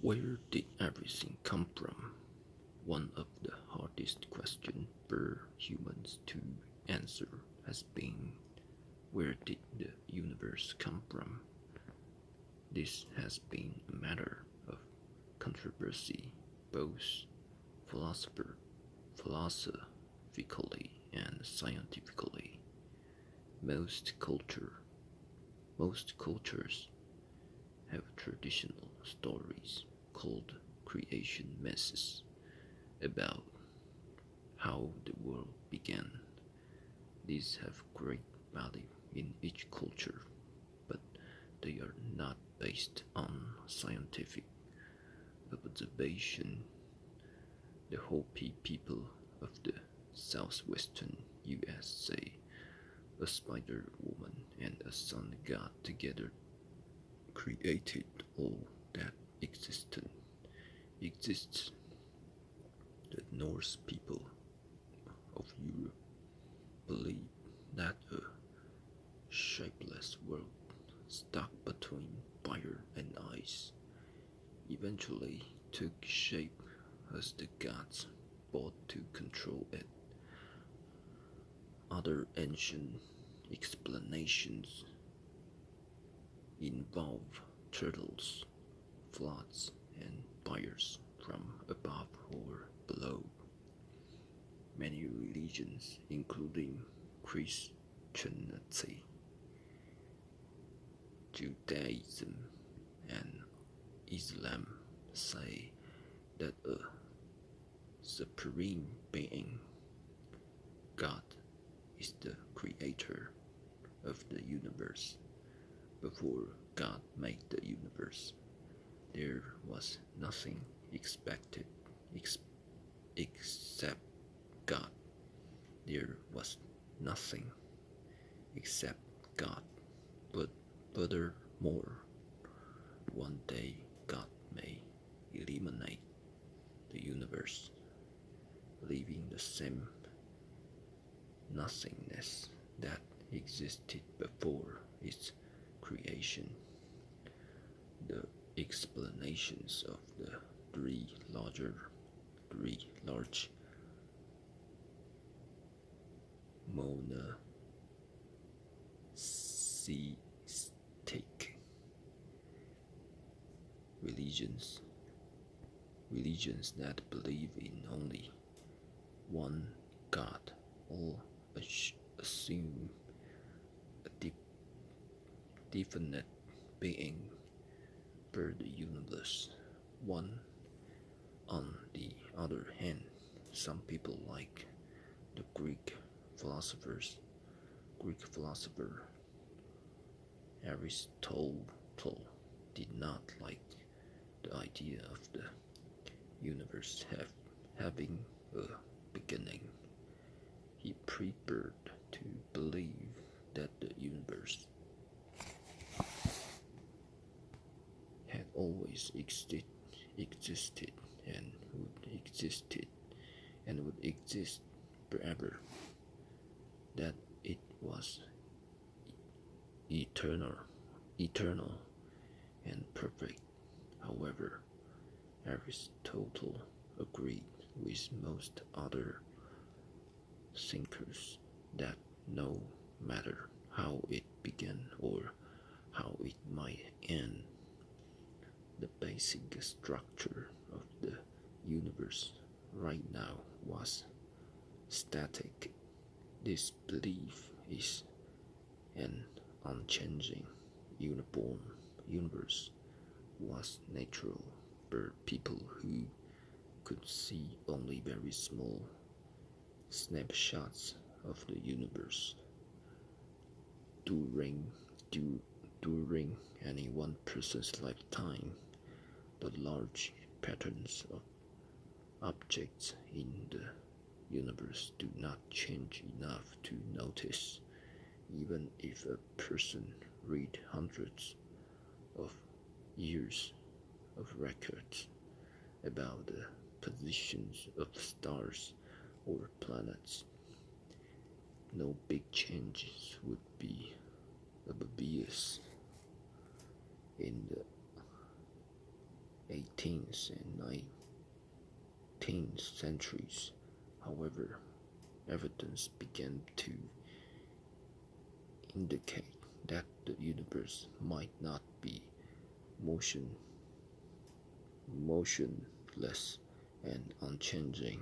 Where did everything come from? One of the hardest questions for humans to answer has been, where did the universe come from? This has been a matter of controversy, both philosopher, philosophically and scientifically. Most culture, most cultures have traditional stories called creation myths about how the world began. These have great value in each culture, but they are not based on scientific observation. The Hopi people of the southwestern US say a spider woman and a sun god together created all that exists. The Norse people of Europe believe that a shapeless world stuck between fire and ice eventually took shape as the gods fought to control it. Other ancient explanations involve turtles, floods, and fires from above or below. Many religions, including Christianity, Judaism, and Islam, say that a supreme being, God, is the creator of the universe. Before God made the universe, there was nothing except God. There was nothing except God. But furthermore, one day God may eliminate the universe, leaving the same nothingness that existed before its creation. The explanations of the three large monotheistic religions that believe in only one God, all assume a definite being per the universe. One, on the other hand, some people like the Greek philosopher Aristotle did not like the idea of the universe having a beginning. He preferred to believe that the universe had always existed and would exist forever, that it was eternal and perfect. However, Aristotle agreed with most other thinkers that no matter how it began or how it might end, the basic structure of the universe right now was static. This belief is an unchanging, uniform universe was natural for people who could see only very small snapshots of the universe. During any one person's lifetime, the large patterns of objects in the universe do not change enough to notice, even if a person read hundreds of years of records about the positions of stars or planets. No big changes would be obvious. In the 18th and 19th centuries. However, evidence began to indicate that the universe might not be motionless and unchanging.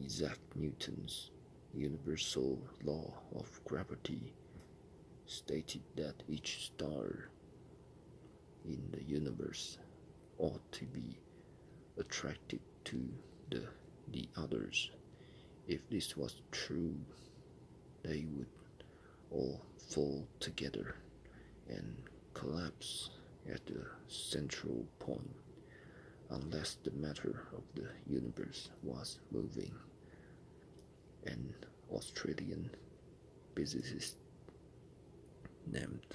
Isaac Newton's universal law of gravity stated that each star in the universe ought to be attracted to the others. If this was true, they would all fall together and collapse at the central point unless the matter of the universe was moving. An Australian physicist named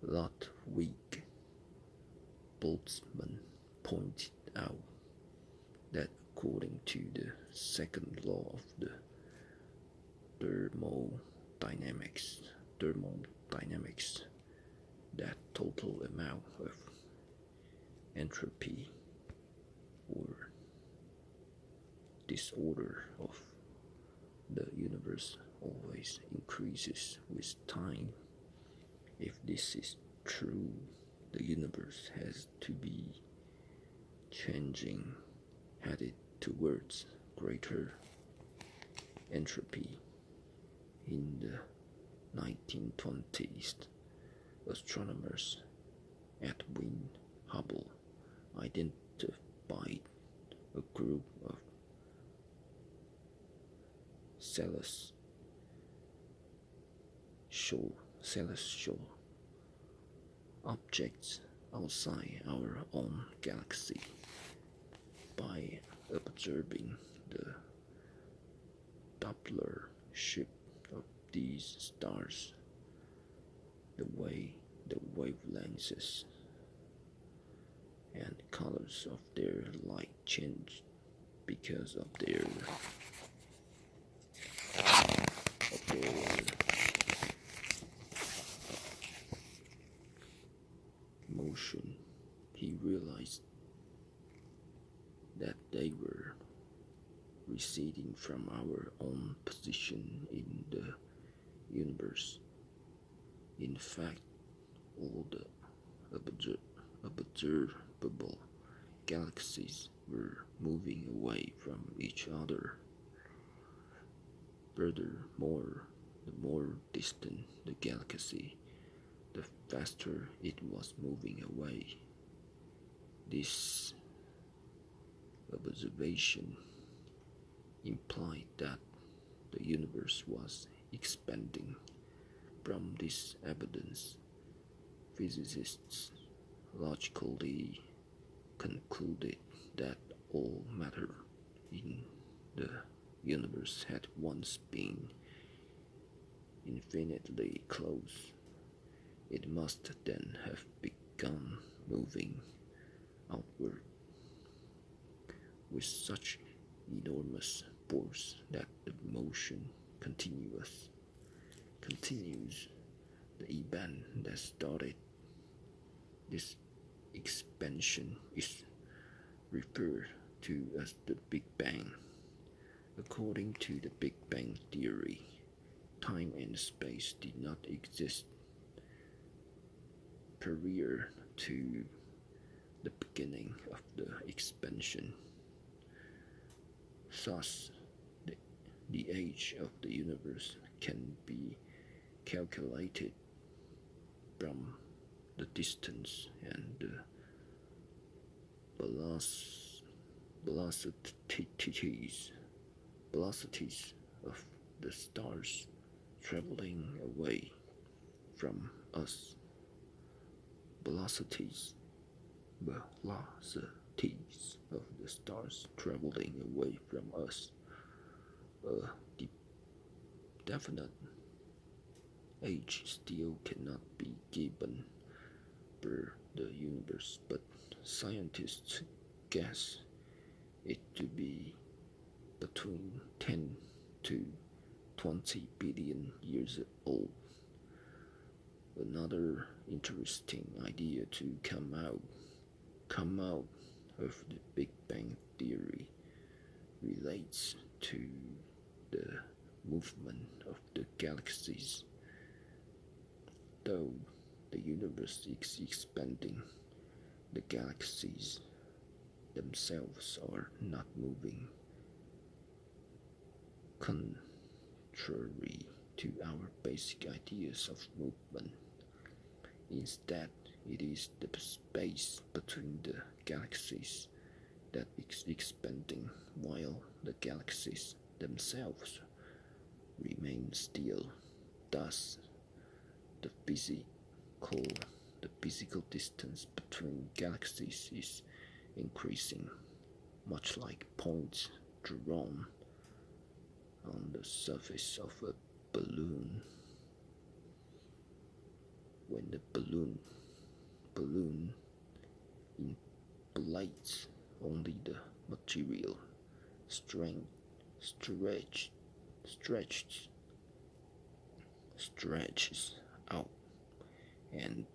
Ludwig Boltzmann pointed out that according to the second law of the thermodynamics, that total amount of entropy or disorder of the universe always increases with time. If this is true, the universe has to be changing, headed towards greater entropy. In the 1920s, astronomers Edwin Hubble identified a group of celestial objects outside our own galaxy. By observing the Doppler shift of these stars, the way the wavelengths and colors of their light change because of their motion, he realized that they were receding from our own position in the universe. In fact, all the observable galaxies were moving away from each other. Furthermore, the more distant the galaxy, the faster it was moving away. This observation implied that the universe was expanding. From this evidence, physicists logically concluded that all matter in the universe had once been infinitely close. It must then have begun moving outward with such enormous force that the motion continues. The event that started this expansion is referred to as the Big Bang. According to the Big Bang theory, time and space did not exist prior to the beginning of the expansion. Thus, the age of the universe can be calculated from the distance and the velocities of the stars traveling away from us. Velocities of the stars traveling away from us. A definite age still cannot be given for the universe, but scientists guess it to be between 10 to 20 billion years old. Another interesting idea to come out of the Big Bang Theory relates to the movement of the galaxies. Though the universe is expanding, the galaxies themselves are not moving, contrary to our basic ideas of movement. Instead, it is the space between the galaxies that is expanding while the galaxies themselves remain still. Thus, the physical, the physical distance between galaxies is increasing, much like points drawn on the surface of a balloon. When the balloon inflates, only the material strength stretches out and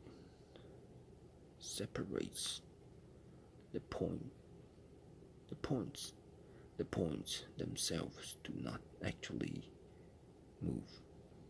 separates the points themselves do not actually move.